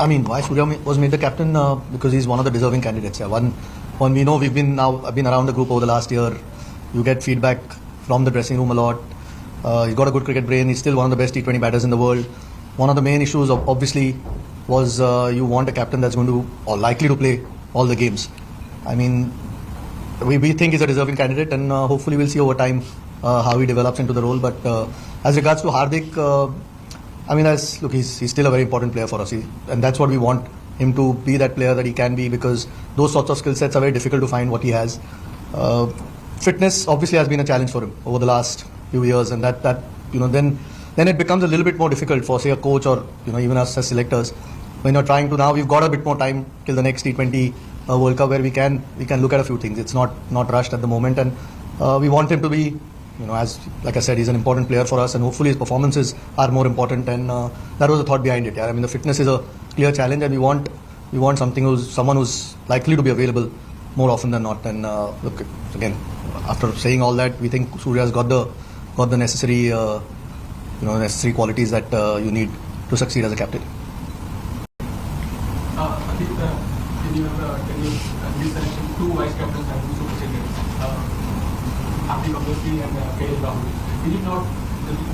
I mean, why Surya was made the captain? Because he's one of the deserving candidates. Yeah. One we know I've been around the group over the last year. You get feedback from the dressing room a lot. He's got a good cricket brain. He's still one of the best T20 batters in the world. One of the main issues, obviously, was you want a captain that's going to or likely to play all the games. I mean, we think he's a deserving candidate, and hopefully we'll see over time how he develops into the role. But as regards to Hardik, I mean, he's still a very important player for us, and that's what we want him to be, that player that he can be, because those sorts of skill sets are very difficult to find what he has. Fitness obviously has been a challenge for him over the last few years, and that then it becomes a little bit more difficult for, say, a coach or even us as selectors when you're trying to. Now we've got a bit more time till the next T20 World Cup where we can look at a few things. It's not rushed at the moment, and we want him to be, as like I said, he's an important player for us, and hopefully his performances are more important, and that was the thought behind it. Yeah, I mean, the fitness is a clear challenge, and we want someone who's likely to be available more often than not. And look, again, after saying all that, we think Surya's got the necessary necessary qualities that you need to succeed as a captain. I think in this selection, two vice captains have been superseded. Hardik obviously and KL Rahul. Is it not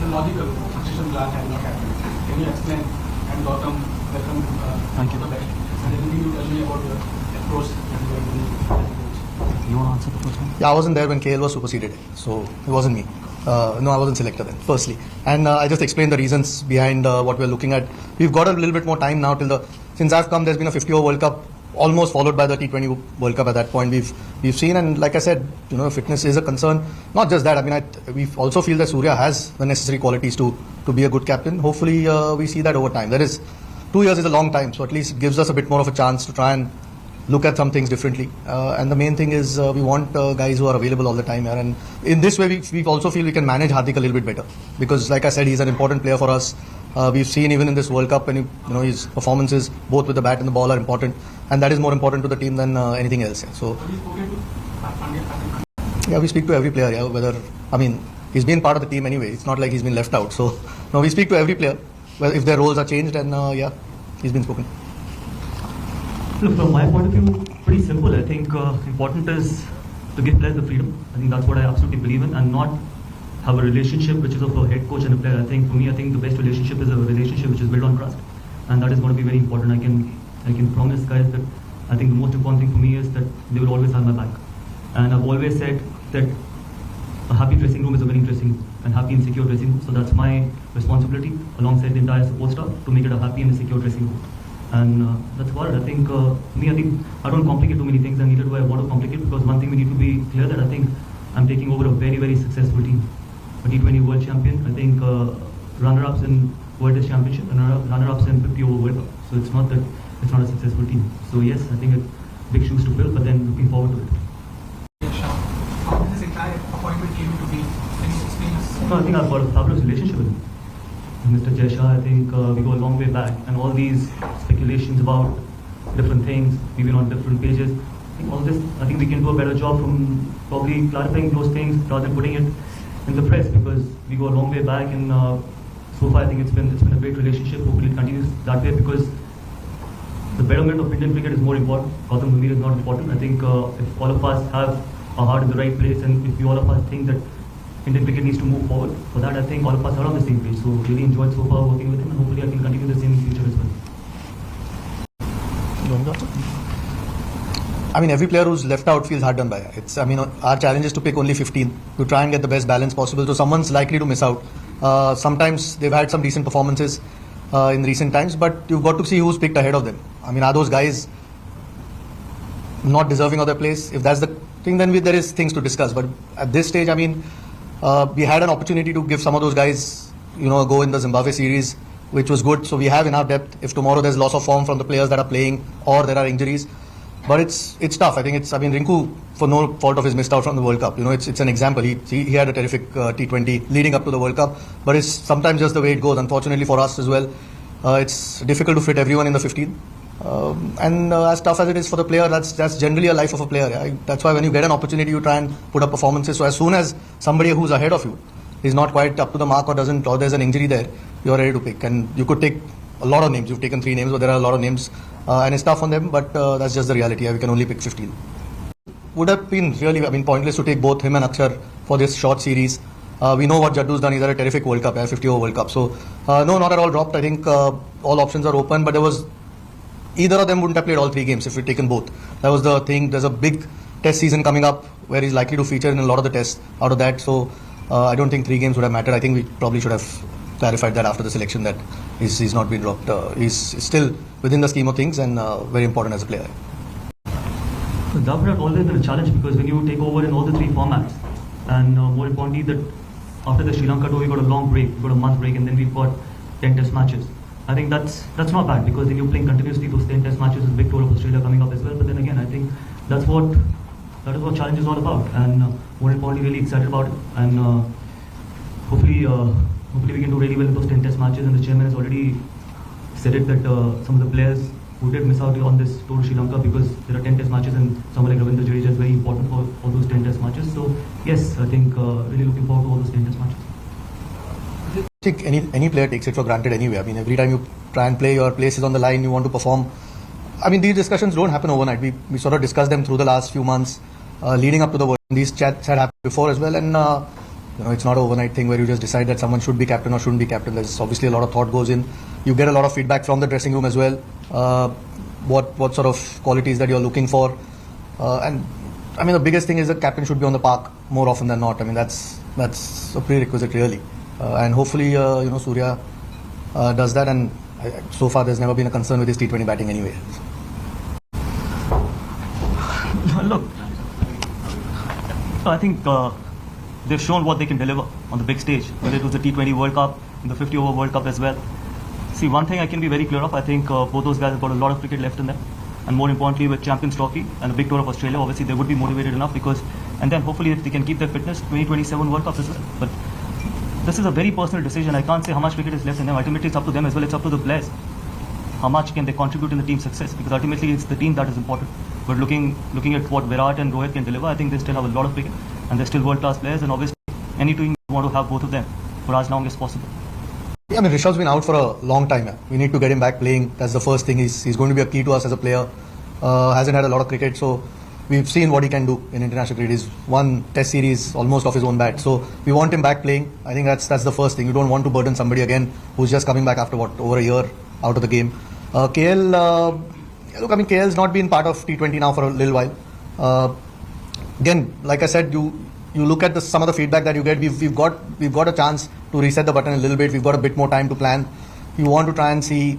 the logical succession plan has not happened? Can you explain? And Gautam, welcome. Thank you. And anything you tell me about your approach and your You want to answer the first one? Yeah, I wasn't there when KL was superseded, so it wasn't me. No, I wasn't selected then, firstly. And I just explained the reasons behind what we're looking at. We've got a little bit more time now since I've come, there's been a 50-over World Cup, almost followed by the T20 World Cup at that point. We've seen, and like I said, fitness is a concern. Not just that, I mean, we also feel that Surya has the necessary qualities to be a good captain. Hopefully, we see that over time. 2 years is a long time, so at least it gives us a bit more of a chance to try and look at some things differently. And the main thing is we want guys who are available all the time here. And in this way, we also feel we can manage Hardik a little bit better. Because like I said, he's an important player for us. We've seen even in this World Cup, and his performances, both with the bat and the ball, are important. And that is more important to the team than anything else. Yeah. So, yeah, we speak to every player. Yeah, he's been part of the team anyway. It's not like he's been left out. So, no, we speak to every player. Well, if their roles are changed, and yeah, he's been spoken. Look, from my point of view, pretty simple. I think important is to give players the freedom. I think that's what I absolutely believe in, and not have a relationship which is of a head coach and a player. I think for me, the best relationship is a relationship which is built on trust, and that is going to be very important. I can promise guys that I think the most important thing for me is that they will always have my back. And I've always said that a happy dressing room is a winning dressing room, and happy and secure dressing room. So that's my responsibility alongside the entire support staff to make it a happy and a secure dressing room. And that's about it. I think I don't complicate too many things, and neither do I want to complicate, because one thing we need to be clear that I think I'm taking over a very, very successful team. A T20 World Champion, I think runner-ups in World Test Championship and runner-ups in 50-over World Cup. So it's not a successful team. So yes, I think it's big shoes to fill, but then looking forward to it. How did this entire appointment came to be? Can you explain us? No, I think I've got a fabulous relationship with him. Mr. Jaisha, I think we go a long way back, and all these speculations about different things, we've been on different pages. I think we can do a better job from probably clarifying those things rather than putting it in the press, because we go a long way back, and so far I think it's been a great relationship. Hopefully it continues that way, because the betterment of Indian cricket is more important. Gautam Gambhir is not important. I think if all of us have our heart in the right place, and if all of us think that Indian cricket needs to move forward, for that I think all of us are on the same page. So really enjoyed so far working with him, and hopefully I can continue the same in future as well. I mean, every player who's left out feels hard done by. Our challenge is to pick only 15 to try and get the best balance possible. So someone's likely to miss out. Sometimes they've had some decent performances in recent times, but you've got to see who's picked ahead of them. I mean, are those guys not deserving of their place? If that's the thing, then there is things to discuss. But at this stage, we had an opportunity to give some of those guys, a go in the Zimbabwe series, which was good. So we have enough depth. If tomorrow there's loss of form from the players that are playing, or there are injuries, but it's tough. Rinku, for no fault of his, missed out from the World Cup. It's an example. He had a terrific T20 leading up to the World Cup, but it's sometimes just the way it goes. Unfortunately for us as well, it's difficult to fit everyone in the 15. And as tough as it is for the player, that's generally a life of a player. Yeah? That's why when you get an opportunity, you try and put up performances. So as soon as somebody who's ahead of you is not quite up to the mark, or there's an injury there, you're ready to pick. And you could take a lot of names. You've taken 3 names, but there are a lot of names, and it's tough on them. But that's just the reality. We can only pick 15. Would have been really, pointless to take both him and Akshar for this short series. We know what Jaddu's done. He's had a terrific World Cup, 50-over World Cup. So no, not at all dropped. I think all options are open. But there was either of them wouldn't have played all 3 games if we'd taken both. That was the thing. There's a big test season coming up where he's likely to feature in a lot of the tests out of that. So I don't think 3 games would have mattered. I think we probably should have clarified that after the selection that he's not been dropped. He's still within the scheme of things and very important as a player. Gambhir had always been a challenge because when you take over in all the 3 formats, and more importantly that after the Sri Lanka tour we got a long break, we got a month break, and then we've got 10 test matches. I think that's not bad because then you're playing continuously those 10 test matches with big tour of Australia coming up as well. But then again, I think that is what challenge is all about, and more importantly really excited about it, and hopefully we can do really well in those 10 test matches. And the chairman has already said it that some of the players who did miss out on this tour to Sri Lanka because there are 10 test matches and someone like Ravindra Jadeja is very important for all those 10 test matches. So yes, I think really looking forward to all those 10 test matches. I think any player takes it for granted anyway. Every time you try and play, your place is on the line, you want to perform. These discussions don't happen overnight. We sort of discussed them through the last few months leading up to the World Cup. These chats had happened before as well, and it's not an overnight thing where you just decide that someone should be captain or shouldn't be captain. There's obviously a lot of thought goes in. You get a lot of feedback from the dressing room as well. What sort of qualities that you're looking for, and the biggest thing is that captain should be on the park more often than not. That's a prerequisite really, and hopefully Surya does that. And so far there's never been a concern with his T20 batting anyway. Look, I think they've shown what they can deliver on the big stage, whether it was the T20 World Cup and the 50-over World Cup as well. See, one thing I can be very clear of, I think both those guys have got a lot of cricket left in them, and more importantly with Champions Trophy and the big tour of Australia, obviously they would be motivated enough and then hopefully if they can keep their fitness, 2027 World Cups as well. But this is a very personal decision. I can't say how much cricket is left in them. Ultimately it's up to them as well, it's up to the players. How much can they contribute in the team's success, because ultimately it's the team that is important. But looking at what Virat and Rohit can deliver, I think they still have a lot of cricket and they're still world-class players, and obviously any team want to have both of them for as long as possible. Rishabh's been out for a long time. We need to get him back playing. That's the first thing. He's going to be a key to us as a player. Hasn't had a lot of cricket, so we've seen what he can do in international cricket. He's won Test series almost off his own bat. So we want him back playing. I think that's the first thing. You don't want to burden somebody again who's just coming back after over a year out of the game. KL, KL's not been part of T20 now for a little while. Again, like I said, you look at some of the feedback that you get. We've got a chance to reset the button a little bit. We've got a bit more time to plan. You want to try and see.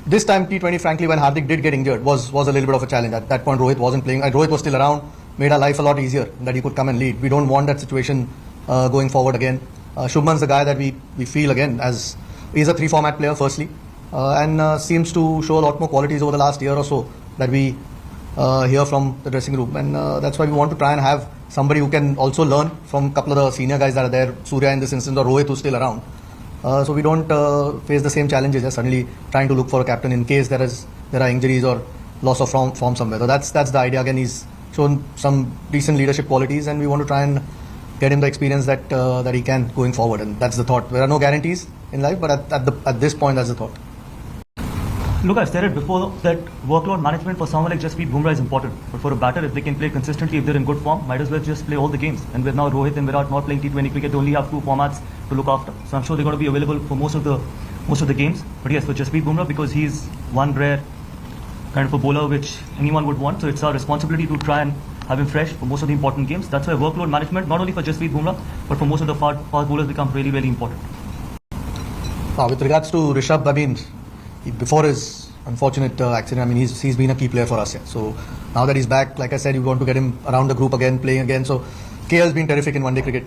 This time T20, frankly, when Hardik did get injured, was a little bit of a challenge. At that point, Rohit wasn't playing. Rohit was still around, made our life a lot easier that he could come and lead. We don't want that situation going forward again. Shubman's the guy that we feel again as he's a 3-format player, firstly, and seems to show a lot more qualities over the last year or so that we hear from the dressing room, and that's why we want to try and have somebody who can also learn from a couple of the senior guys that are there, Surya in this instance or Rohit who's still around, so we don't face the same challenges as suddenly trying to look for a captain in case there are injuries or loss of form somewhere. So that's the idea. Again, he's shown some decent leadership qualities, and we want to try and get him the experience that he can going forward, and that's the thought. There are no guarantees in life, but at this point, that's the thought. Look, I've said it before that workload management for someone like Jasprit Bumrah is important. But for a batter, if they can play consistently, if they're in good form, might as well just play all the games. And with now Rohit and Virat not playing T20 cricket, they only have 2 formats to look after. So I'm sure they're going to be available for most of the games. But yes, for Jasprit Bumrah, because he's one rare kind of a bowler which anyone would want. So it's our responsibility to try and have him fresh for most of the important games. That's why workload management, not only for Jasprit Bumrah, but for most of the fast bowlers, become really, really important. With regards to Rishabh, before his unfortunate accident, he's been a key player for us. Yeah. So now that he's back, like I said, you want to get him around the group again, playing again. So KL's been terrific in one-day cricket.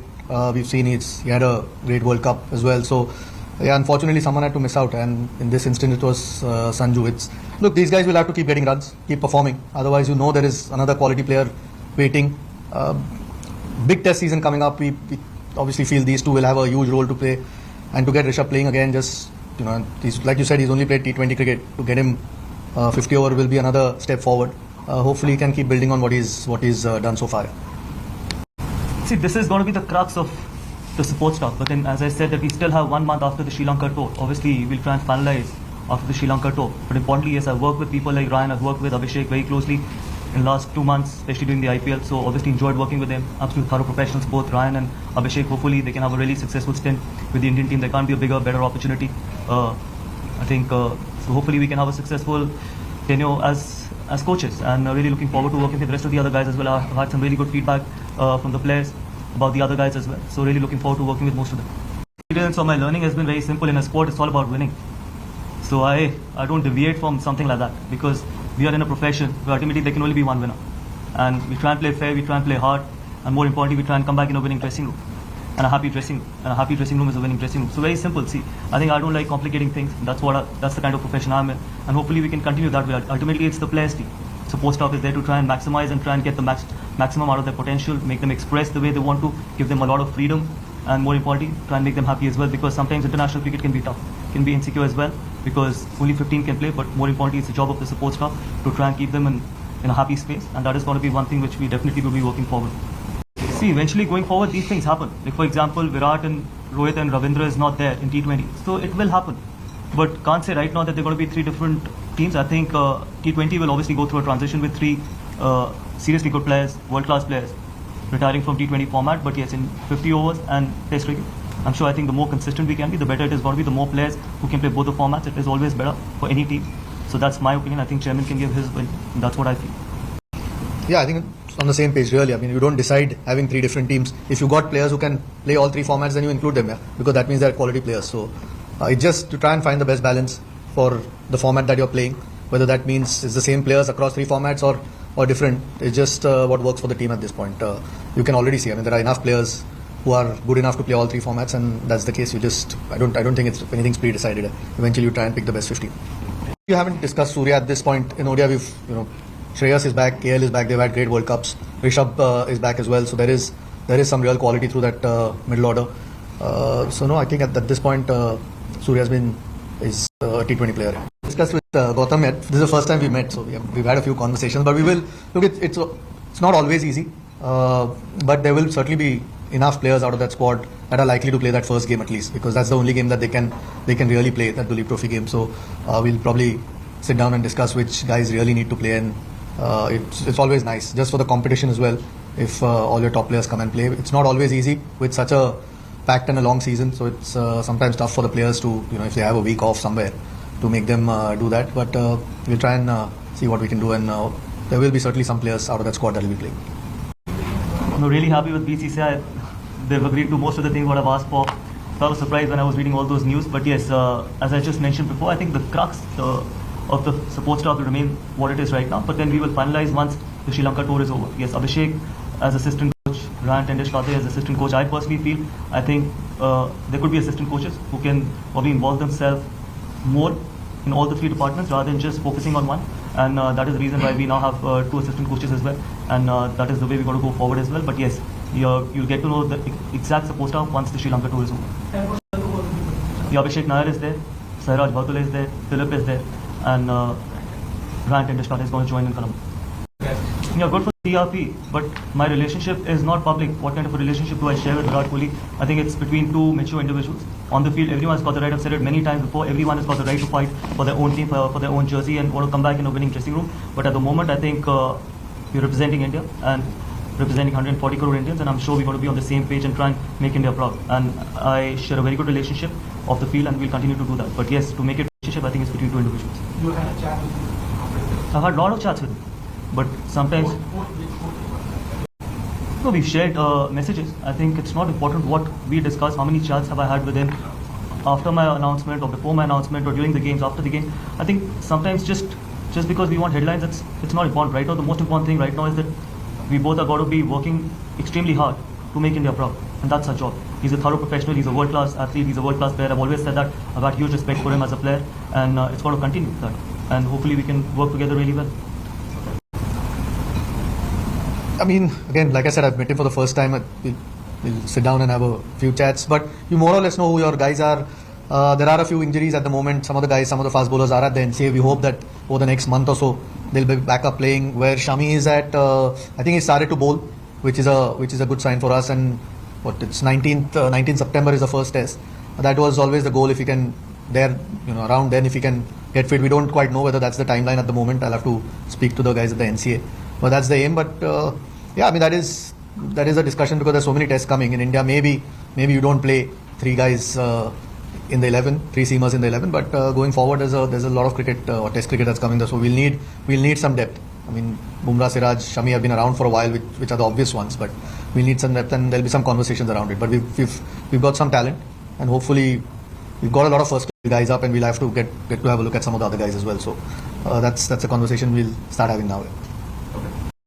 We've seen he had a great World Cup as well. So yeah, unfortunately, someone had to miss out, and in this instance, it was Sanju. Look, these guys will have to keep getting runs, keep performing. Otherwise, there is another quality player waiting. Big Test season coming up. We obviously feel these two will have a huge role to play, and to get Rishabh playing again, just like you said, he's only played T20 cricket. To get him 50 over will be another step forward. Hopefully, he can keep building on what he's done so far. See, this is going to be the crux of the support staff. But then, as I said, that we still have 1 month after the Sri Lanka tour. Obviously, we'll try and finalize after the Sri Lanka tour. But importantly, yes, I've worked with people like Ryan, I've worked with Abhishek very closely in the last 2 months, especially during the IPL. So obviously enjoyed working with them. Absolute thorough professionals, both Ryan and Abhishek. Hopefully they can have a really successful stint with the Indian team. There can't be a bigger, better opportunity. I think so. Hopefully we can have a successful tenure as coaches, and really looking forward to working with the rest of the other guys as well. I've had some really good feedback from the players about the other guys as well. So really looking forward to working with most of them. So my learning has been very simple. In a sport, it's all about winning. So I don't deviate from something like that, because we are in a profession where ultimately there can only be one winner. And we try and play fair, we try and play hard, and more importantly, we try and come back in a winning dressing room. And a happy dressing room. And a happy dressing room is a winning dressing room. So very simple. See, I think I don't like complicating things. That's the kind of profession I'm in. And hopefully we can continue that way. Ultimately, it's the players' team. Support staff is there to try and maximize and try and get the maximum out of their potential, make them express the way they want to, give them a lot of freedom, and more importantly, try and make them happy as well, because sometimes international cricket can be tough, can be insecure as well, because only 15 can play, but more importantly, it's the job of the support staff to try and keep them in a happy space, and that is going to be one thing which we definitely will be working forward. See, eventually going forward, these things happen. Like for example, Virat and Rohit and Ravindra is not there in T20, so it will happen. But can't say right now that they're going to be 3 different teams. I think T20 will obviously go through a transition with 3 seriously good players, world-class players, retiring from T20 format. But yes, in 50 overs and Test cricket, I'm sure I think the more consistent we can be, the better it is going to be. The more players who can play both the formats, it is always better for any team. So that's my opinion. I think Chairman can give his opinion. That's what I feel. Yeah, I think it's on the same page really. I mean, you don't decide having 3 different teams. If you got players who can play all 3 formats, then you include them, yeah, because that means they're quality players. So it's just to try and find the best balance for the format that you're playing. Whether that means it's the same players across 3 formats or different, it's just what works for the team at this point. You can already see, I mean, there are enough players who are good enough to play all 3 formats, and that's the case. I don't think anything's pre-decided. Eventually you try and pick the best 15. You haven't discussed Surya at this point. In ODI, Shreyas is back, KL is back, they've had great World Cups. Rishabh is back as well, so there is some real quality through that middle order. So no, I think at this point Surya is a T20 player. Discussed with Gautam yet. This is the first time we met, so we've had a few conversations, but we will look. It's not always easy, but there will certainly be enough players out of that squad that are likely to play that first game at least, because that's the only game that they can really play, that Duleep Trophy game. So we'll probably sit down and discuss which guys really need to play, and it's always nice just for the competition as well if all your top players come and play. It's not always easy with such a packed and a long season, so it's sometimes tough for the players to, if they have a week off somewhere, to make them do that. But we'll try and see what we can do, and there will be certainly some players out of that squad that will be playing. I'm really happy with BCCI. They've agreed to most of the things what I've asked for. So I was surprised when I was reading all those news. But yes, as I just mentioned before, I think the crux of the support staff will remain what it is right now. But then we will finalize once the Sri Lanka tour is over. Yes, Abhishek as assistant coach, Ryan Tendishkade as assistant coach. I personally feel, I think there could be assistant coaches who can probably involve themselves more in all the 3 departments rather than just focusing on one. And that is the reason why we now have 2 assistant coaches as well. And that is the way we're going to go forward as well. But yes, you'll get to know the exact support staff once the Sri Lanka tour is over. Abhishek Nair is there, Sairaj Bhatul is there, Philip is there, and Ryan Tendishkade is going to join in Colombo. Yeah, good for TRP, but my relationship is not public. What kind of a relationship do I share with Virat Kohli? I think it's between 2 mature individuals. On the field, everyone has got the right, I've said it many times before, everyone has got the right to fight for their own team, for their own jersey, and want to come back in a winning dressing room. But at the moment, I think we're representing India and representing 140 crore Indians, and I'm sure we're going to be on the same page and try and make India proud. And I share a very good relationship off the field, and we'll continue to do that. But yes, to make it a relationship, I think it's between 2 individuals. You had a chat with him? I've had a lot of chats with him, but sometimes no, we've shared messages. I think it's not important what we discuss, how many chats have I had with him after my announcement or before my announcement or during the games, after the game. I think sometimes just because we want headlines, it's not important. Right now, the most important thing right now is that we both are going to be working extremely hard to make India proud, and that's our job. He's a thorough professional, he's a world-class athlete, he's a world-class player. I've always said that. I've got huge respect for him as a player, and it's going to continue that. And hopefully we can work together really well. I mean, again, like I said, I've met him for the first time. We'll sit down and have a few chats, but you more or less know who your guys are. There are a few injuries at the moment. Some of the fast bowlers are at the NCA. We hope that over the next month or so they'll be back up playing. Where Shami is at, I think he started to bowl, which is a good sign for us. And it's 19th September is the first test. That was always the goal. If he can there, around then if he can get fit. We don't quite know whether that's the timeline at the moment. I'll have to speak to the guys at the NCA, but that's the aim. But yeah, I mean that is a discussion because there's so many tests coming in India. Maybe you don't play 3 guys in the 11, 3 seamers in the 11, but going forward there's a lot of cricket or test cricket that's coming there, so we'll need some depth. I mean, Bumrah, Siraj, Shami have been around for a while, which are the obvious ones, but we'll need some depth and there'll be some conversations around it. But we've got some talent, and hopefully we've got a lot of first guys up, and we'll have to get to have a look at some of the other guys as well. So that's a conversation we'll start having now.